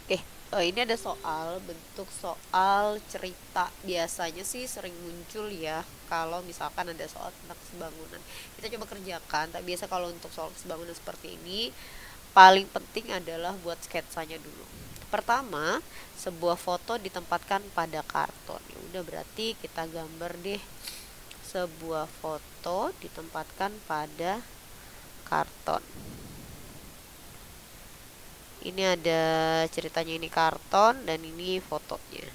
Oke, ini ada soal, bentuk soal cerita. Biasanya sih sering muncul ya kalau misalkan ada soal tentang kesebangunan. Kita coba kerjakan, tapi biasa kalau untuk soal kesebangunan seperti ini, paling penting adalah buat sketsanya dulu. Pertama, sebuah foto ditempatkan pada karton. Ya udah berarti kita gambar deh sebuah foto ditempatkan pada karton. Ini ada ceritanya, ini karton dan ini fotonya.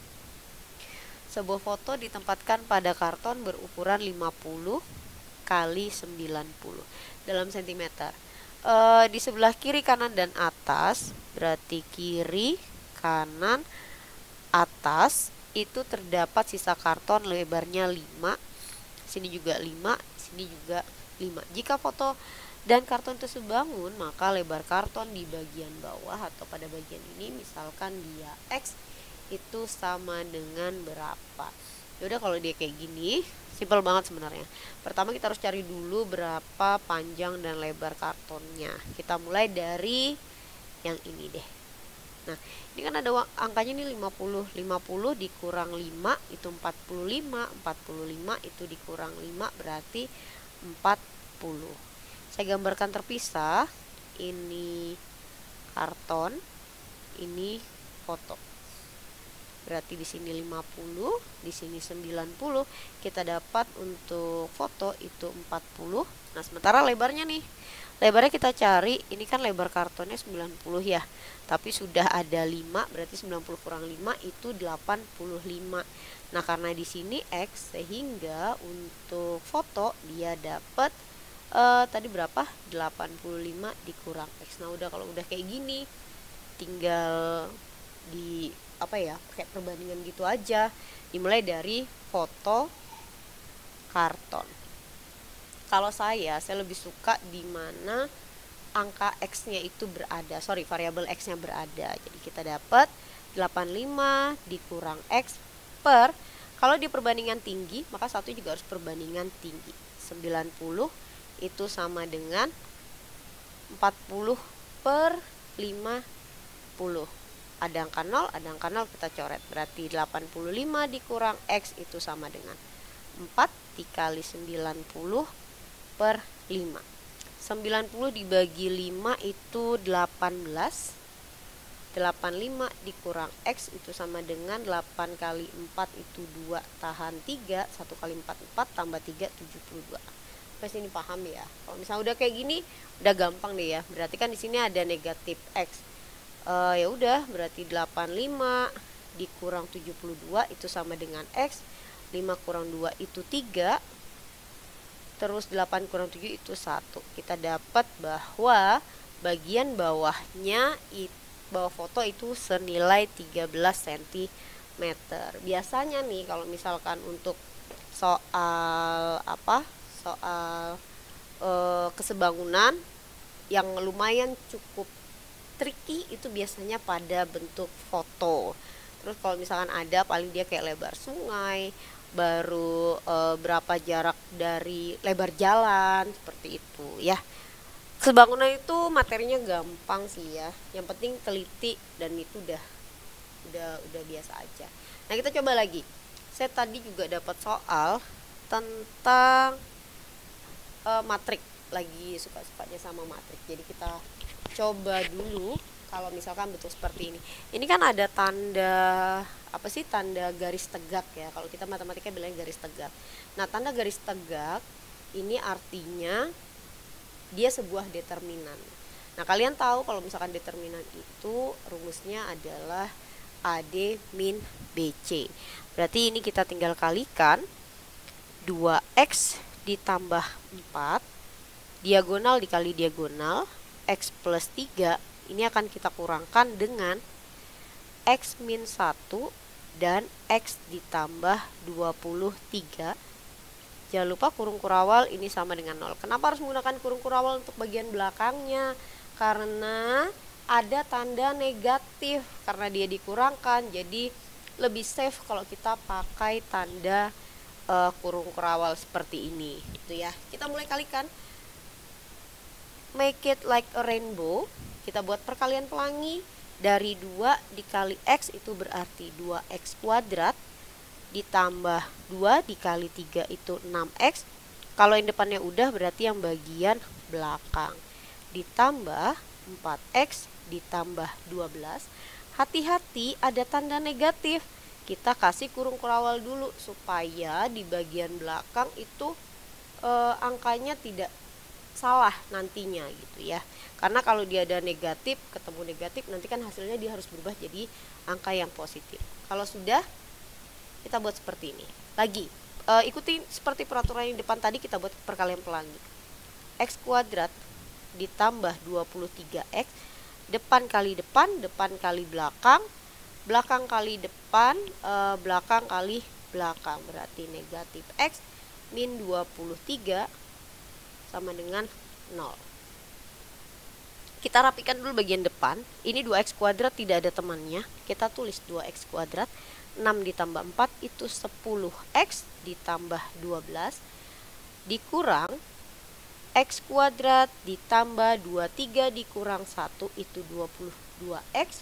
Sebuah foto ditempatkan pada karton berukuran 50 kali 90 dalam sentimeter. Di sebelah kiri, kanan, dan atas, berarti kiri, kanan, atas, itu terdapat sisa karton lebarnya 5. Sini juga 5, sini juga 5. Jika foto dan karton itu sebangun, maka lebar karton di bagian bawah atau pada bagian ini, misalkan dia X, itu sama dengan berapa. Yaudah kalau dia kayak gini, simpel banget sebenarnya. Pertama kita harus cari dulu berapa panjang dan lebar kartonnya. Kita mulai dari yang ini deh. Nah, ini kan ada angkanya nih 50. 50 dikurang 5 itu 45. 45 itu dikurang 5 berarti 40. Saya gambarkan terpisah. Ini karton, ini foto. Berarti di sini 50, di sini 90. Kita dapat untuk foto itu 40. Nah, sementara lebarnya nih. Lebarnya kita cari, ini kan lebar kartonnya 90 ya. Tapi sudah ada 5, berarti 90 kurang 5 itu 85. Nah, karena di sini X, sehingga untuk foto dia dapat tadi berapa? 85 dikurang X. Nah, udah kalau udah kayak gini, tinggal di apa ya, kayak perbandingan gitu aja. Dimulai dari foto karton. Kalau saya lebih suka di mana angka X-nya itu berada, variabel X-nya berada. Jadi kita dapat 85 dikurang X per, kalau di perbandingan tinggi, maka satu juga harus perbandingan tinggi. 90 itu sama dengan 40 per 50. Ada angka 0, ada angka 0 kita coret. Berarti 85 dikurang X itu sama dengan 4 dikali 90 per 5. 90 dibagi 5 itu 18. 85 dikurang X itu sama dengan 8 kali 4 itu 2 tahan 3. 1 kali 4, 4 tambah 3, 72. Sampai sini paham ya? Kalau misalnya udah kayak gini, udah gampang deh ya. Berarti kan di sini ada negatif X. Ya udah, berarti 85 dikurang 72 itu sama dengan X. 5 kurang 2 itu 3. Terus 8 kurang 7 itu 1. Kita dapat bahwa bagian bawahnya, bawah foto itu senilai 13 cm. Biasanya nih kalau misalkan untuk soal soal kesebangunan yang lumayan cukup tricky itu biasanya pada bentuk foto. Terus kalau misalkan ada, paling dia kayak lebar sungai, baru berapa jarak dari lebar jalan, seperti itu ya. Kesebangunan itu materinya gampang sih ya. Yang penting teliti dan itu udah biasa aja. Nah, kita coba lagi. Saya tadi juga dapat soal tentang matrik, lagi suka-sukanya sama matrik. Jadi kita coba dulu kalau misalkan bentuk seperti ini. Ini kan ada tanda apa sih, tanda garis tegak ya. Kalau kita matematika bilangnya garis tegak. Nah, tanda garis tegak ini artinya dia sebuah determinan. Nah, kalian tahu kalau misalkan determinan itu rumusnya adalah AD min BC. Berarti ini kita tinggal kalikan 2X ditambah 4 diagonal dikali diagonal, X plus 3 ini akan kita kurangkan dengan X min 1 dan X ditambah 23. Jangan lupa kurung kurawal ini sama dengan 0. Kenapa harus menggunakan kurung kurawal untuk bagian belakangnya? Karena ada tanda negatif, karena dia dikurangkan. Jadi lebih safe kalau kita pakai tanda kurung kurawal seperti ini. Itu ya. Kita mulai kalikan. Make it like a rainbow. Kita buat perkalian pelangi. Dari 2 dikali X itu berarti 2X kuadrat ditambah 2 dikali 3 itu 6X. Kalau yang depannya udah berarti yang bagian belakang. Ditambah 4X ditambah 12. Hati-hati ada tanda negatif. Kita kasih kurung kurawal dulu supaya di bagian belakang itu angkanya tidak salah nantinya gitu ya. Karena kalau dia ada negatif ketemu negatif nanti kan hasilnya dia harus berubah jadi angka yang positif. Kalau sudah, kita buat seperti ini. Lagi ikuti seperti peraturan yang depan tadi, kita buat perkalian pelangi. X kuadrat ditambah 23X, depan kali belakang, belakang kali depan, belakang kali belakang, berarti negatif X min 23 sama dengan 0. Kita rapikan dulu bagian depan. Ini 2X kuadrat tidak ada temannya. Kita tulis 2X kuadrat. 6 ditambah 4 itu 10X ditambah 12. Dikurang X kuadrat ditambah 23 dikurang 1 itu 22X.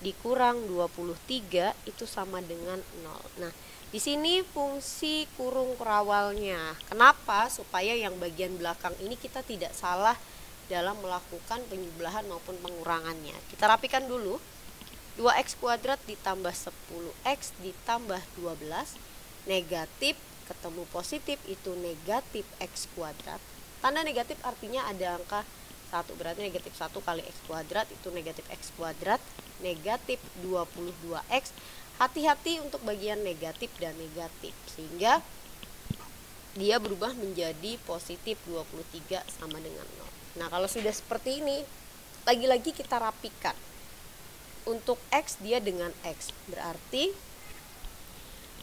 Dikurang 23 itu sama dengan 0. Nah, di sini fungsi kurung kurawalnya. Kenapa? Supaya yang bagian belakang ini kita tidak salah dalam melakukan penjumlahan maupun pengurangannya. Kita rapikan dulu. 2X kuadrat ditambah 10X ditambah 12. Negatif ketemu positif itu negatif X kuadrat. Tanda negatif artinya ada angka 1, berarti negatif 1 kali X kuadrat itu negatif X kuadrat. Negatif 22X. Hati-hati untuk bagian negatif dan negatif, sehingga dia berubah menjadi positif 23 sama dengan 0. Nah, kalau sudah seperti ini, lagi-lagi kita rapikan. Untuk X dia dengan X, berarti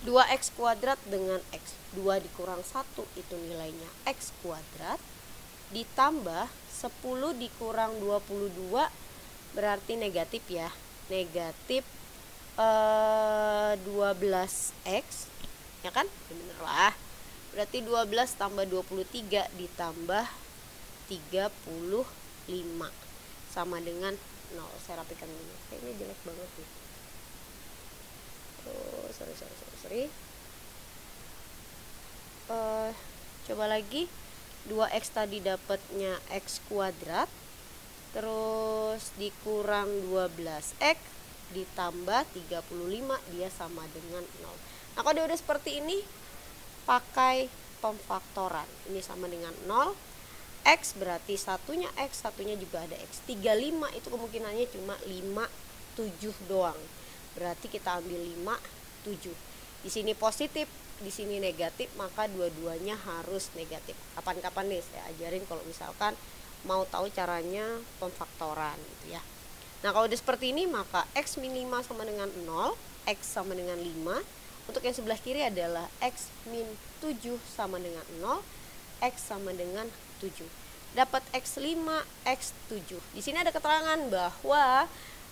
2X kuadrat dengan X. 2 dikurang 1 itu nilainya X kuadrat. Ditambah 10 dikurang 22 berarti negatif ya. Negatif 12X, ya kan? Ya bener lah. Berarti 12 tambah 23 ditambah 35 sama dengan 0. Saya rapikan dulu. Kayaknya jelek banget nih. Oh, sorry. Coba lagi. 2X tadi dapatnya X kuadrat. Terus dikurang 12X ditambah 35 dia sama dengan 0. Nah, kalau dia udah seperti ini pakai pemfaktoran. Ini sama dengan 0. X berarti satunya X, satunya juga ada X. 35 itu kemungkinannya cuma 5, 7 doang. Berarti kita ambil 5, 7. Di sini positif, di sini negatif, maka dua-duanya harus negatif. Kapan-kapan nih saya ajarin kalau misalkan mau tahu caranya pemfaktoran gitu ya. Nah, kalau udah seperti ini maka X min 5 sama dengan 0, X sama dengan 5. Untuk yang sebelah kiri adalah X min 7 sama dengan 0, X sama dengan 7. Dapat X5, X7. Di sini ada keterangan bahwa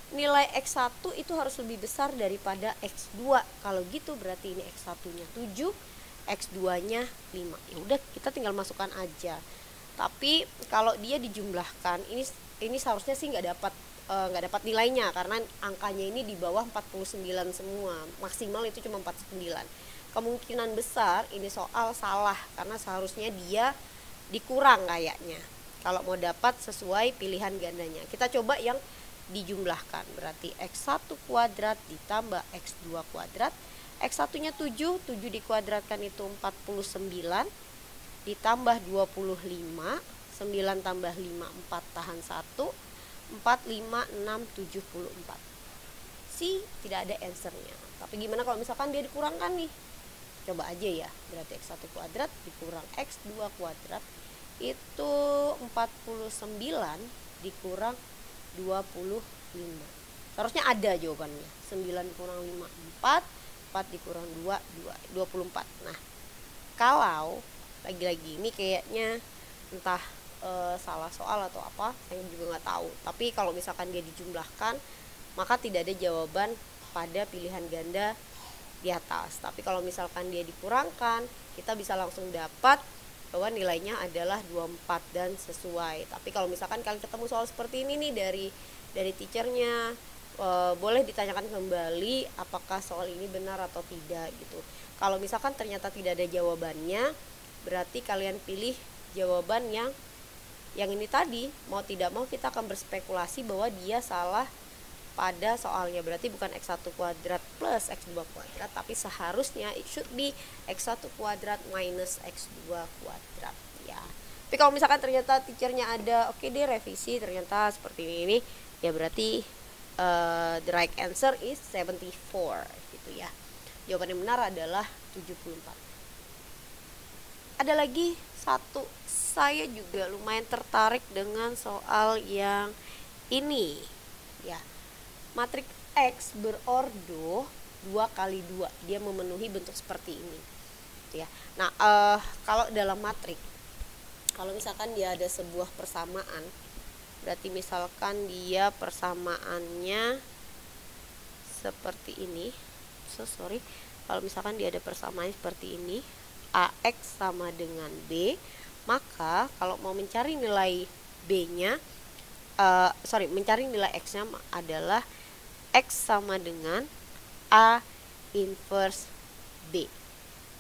nilai X1 itu harus lebih besar daripada X2. Kalau gitu berarti ini X1-nya 7, X2-nya 5. Ya udah, kita tinggal masukkan aja. Tapi kalau dia dijumlahkan, ini seharusnya sih nggak dapat nilainya karena angkanya ini di bawah 49 semua. Maksimal itu cuma 49. Kemungkinan besar ini soal salah karena seharusnya dia dikurang kayaknya. Kalau mau dapat sesuai pilihan gandanya. Kita coba yang dijumlahkan. Berarti X1 kuadrat ditambah X2 kuadrat. X1-nya 7, 7 dikuadratkan itu 49. Ditambah 25, 9 tambah 5, 4 tahan 1, 4, 5, 6, 74. Tidak ada answernya. Tapi gimana kalau misalkan dia dikurangkan nih? Coba aja ya. Berarti X1 kuadrat dikurang X2 kuadrat itu 49 dikurang 25. Seharusnya ada jawabannya. 9 kurang 5, 4. 4 dikurang 2, 24. Nah, kalau lagi-lagi ini kayaknya entah salah soal atau apa, saya juga nggak tahu. Tapi kalau misalkan dia dijumlahkan, maka tidak ada jawaban pada pilihan ganda di atas. Tapi kalau misalkan dia dikurangkan, kita bisa langsung dapat bahwa nilainya adalah 24 dan sesuai. Tapi kalau misalkan kalian ketemu soal seperti ini nih dari teachernya, boleh ditanyakan kembali apakah soal ini benar atau tidak gitu. Kalau misalkan ternyata tidak ada jawabannya, berarti kalian pilih jawaban yang ini tadi. Mau tidak mau kita akan berspekulasi bahwa dia salah pada soalnya. Berarti bukan x1 kuadrat plus x2 kuadrat, tapi seharusnya it should be x1 kuadrat minus x2 kuadrat ya. Tapi kalau misalkan ternyata teachernya ada oke deh revisi ternyata seperti ini, ya berarti the right answer is 74 gitu ya. Jawaban yang benar adalah 74. Ada lagi satu, saya juga lumayan tertarik dengan soal yang ini ya. Matriks X berordo 2 kali 2, dia memenuhi bentuk seperti ini ya. Nah kalau dalam matriks, kalau misalkan dia ada sebuah persamaan, berarti misalkan dia persamaannya seperti ini. Kalau misalkan dia ada persamaan seperti ini, AX sama dengan B, maka kalau mau mencari nilai B-nya, mencari nilai X-nya adalah X sama dengan A inverse B.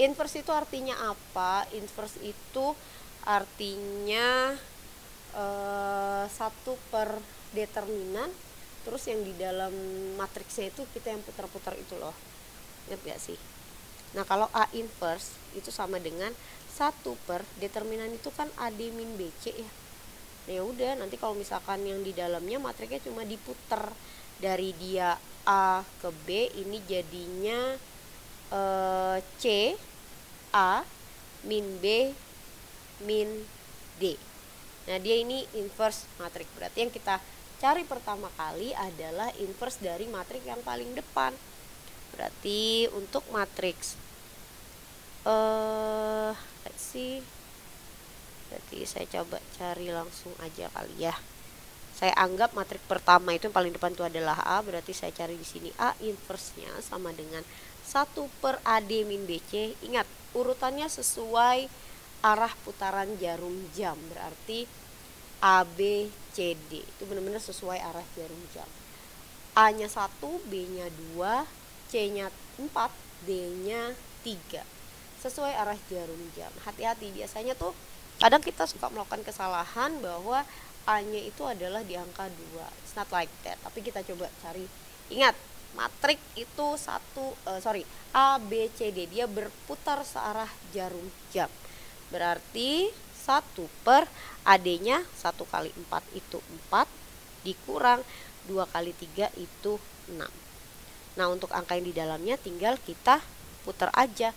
Inverse itu artinya apa? Inverse itu artinya 1 per determinan, terus yang di dalam matriksnya itu kita yang putar-putar itu loh, ingat gak sih? Nah kalau A inverse itu sama dengan 1 per determinan itu kan AD min BC ya. Nah ya udah, nanti kalau misalkan yang di dalamnya matriksnya cuma diputar dari dia A ke B, ini jadinya C A min B min D. Nah dia ini inverse matriks. Berarti yang kita cari pertama kali adalah inverse dari matriks yang paling depan. Berarti untuk matriks let's see, berarti saya coba cari langsung aja kali ya. Saya anggap matriks pertama itu yang paling depan itu adalah A, berarti saya cari di sini A inverse-nya sama dengan 1 per AD min BC. Ingat, urutannya sesuai arah putaran jarum jam, berarti A, B, C, D itu benar-benar sesuai arah jarum jam. A nya 1, B nya 2, C nya 4, D nya 3, sesuai arah jarum jam. Hati-hati, biasanya tuh kadang kita suka melakukan kesalahan bahwa A nya itu adalah di angka 2. It's not like that. Tapi kita coba cari. Ingat, matriks itu A, B, C, D, dia berputar searah jarum jam. Berarti 1 per AD-nya 1 kali 4 itu 4, dikurang 2 kali 3 itu 6. Nah untuk angka yang di dalamnya tinggal kita putar aja.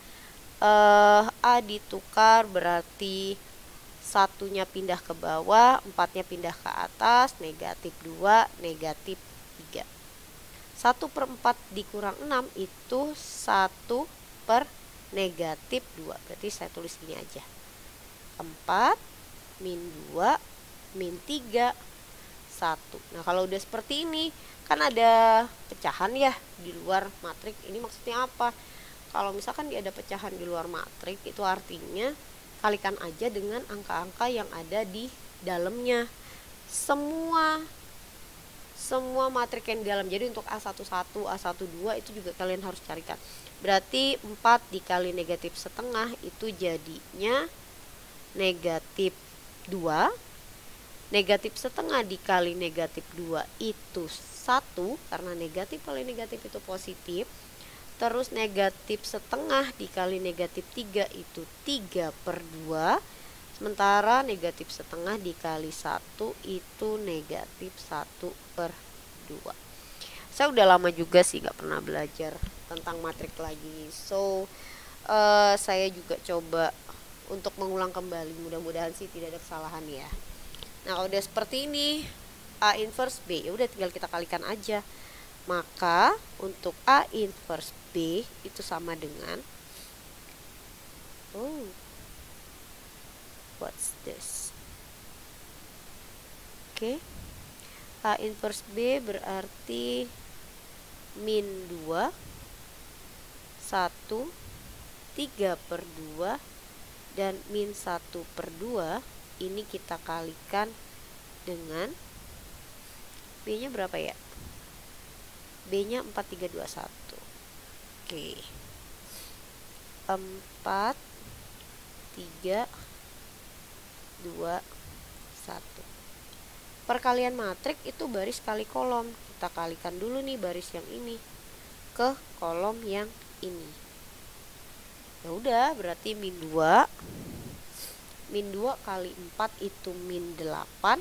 A ditukar berarti 1-nya pindah ke bawah, 4-nya pindah ke atas, negatif 2, negatif 3. 1 per 4 dikurang 6 itu 1 per negatif 2. Berarti saya tulis ini aja. 4 min 2 min 3 1. Nah kalau udah seperti ini kan ada pecahan ya di luar matriks. Ini maksudnya apa? Kalau misalkan dia ada pecahan di luar matriks, itu artinya kalikan aja dengan angka-angka yang ada di dalamnya. Semua matriks yang di dalam. Jadi untuk A11, A12 itu juga kalian harus carikan. Berarti 4 dikali negatif setengah itu jadinya negatif 2. Negatif setengah dikali negatif 2 itu 1, karena negatif kali negatif itu positif. Terus negatif setengah dikali negatif 3 itu 3 per 2. Sementara negatif setengah dikali 1 itu negatif 1 per 2. Saya udah lama juga sih gak pernah belajar tentang matriks lagi. So saya juga coba untuk mengulang kembali, mudah-mudahan sih tidak ada kesalahan ya. Nah kalau udah seperti ini A inverse B, ya udah tinggal kita kalikan aja. Maka untuk A inverse B itu sama dengan what's this? Oke. A inverse B berarti min 2 1 3 per 2 dan min 1 per 2 ini kita kalikan dengan B nya berapa ya? B-nya 4321. Oke. 4 3 2 1. Perkalian matrik itu baris kali kolom. Kita kalikan dulu nih baris yang ini ke kolom yang ini. Ya udah, berarti min 2 kali 4 itu min 8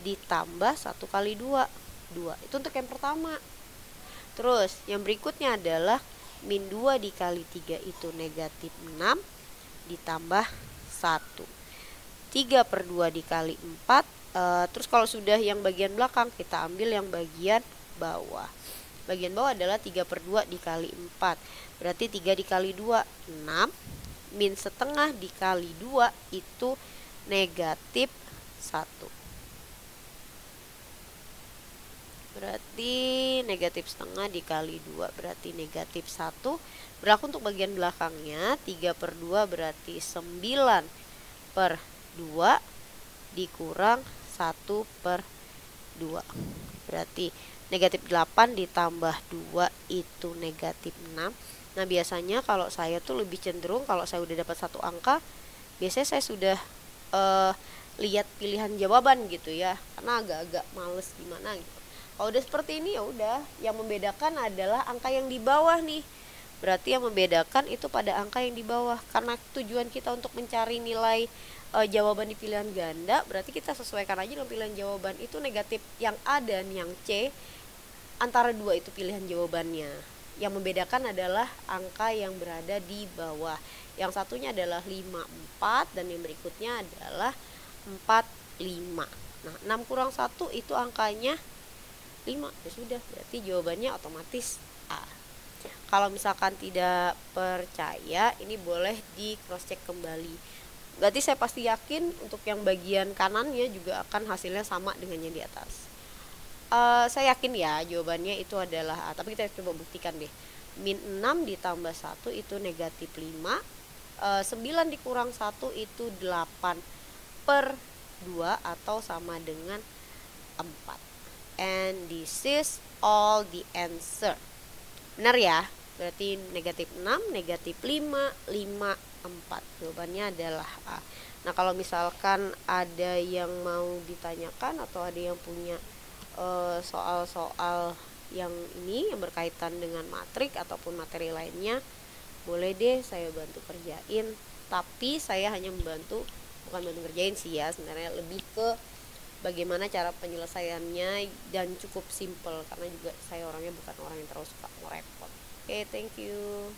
ditambah 1 kali 2. 2 itu untuk yang pertama. Terus yang berikutnya adalah min 2 dikali 3 itu negatif 6 ditambah 1. 3/2 dikali 4. Terus kalau sudah yang bagian belakang, kita ambil yang bagian bawah. Bagian bawah adalah 3/2 dikali 4. Berarti 3 dikali 2, 6. Min setengah dikali 2 itu negatif 1. Berarti negatif setengah dikali 2 berarti negatif 1. Berlaku untuk bagian belakangnya. 3/2 berarti 9/2 dikurang 1/2. Berarti negatif 8 ditambah 2 itu negatif 6. Nah biasanya kalau saya tuh lebih cenderung kalau saya udah dapat satu angka, biasanya saya sudah lihat pilihan jawaban gitu ya, karena agak-agak males gimana gitu. Kalau udah seperti ini ya udah, yang membedakan adalah angka yang di bawah nih. Berarti yang membedakan itu pada angka yang di bawah. Karena tujuan kita untuk mencari nilai jawaban di pilihan ganda, berarti kita sesuaikan aja dengan pilihan jawaban itu negatif yang A dan yang C. Antara dua itu pilihan jawabannya. Yang membedakan adalah angka yang berada di bawah. Yang satunya adalah 54 dan yang berikutnya adalah 45. Nah 6 kurang 1 itu angkanya 5. Ya sudah, berarti jawabannya otomatis A. Kalau misalkan tidak percaya, ini boleh di cross check kembali. Berarti saya pasti yakin untuk yang bagian kanannya juga akan hasilnya sama dengan yang di atas. Saya yakin ya jawabannya itu adalah A. Tapi kita coba buktikan deh. Min 6 ditambah 1 itu negatif 5. 9 dikurang 1 itu 8/2 atau sama dengan 4. And this is all the answer. Benar ya? Berarti negatif 6, negatif 5, 5, 4. Jawabannya adalah A. Nah kalau misalkan ada yang mau ditanyakan atau ada yang punya soal-soal yang ini yang berkaitan dengan matrik ataupun materi lainnya, boleh deh saya bantu kerjain. Tapi saya hanya membantu, bukan bantu kerjain sih ya, sebenarnya lebih ke bagaimana cara penyelesaiannya dan cukup simple karena juga saya orangnya bukan orang yang terlalu suka merepot. Oke, thank you.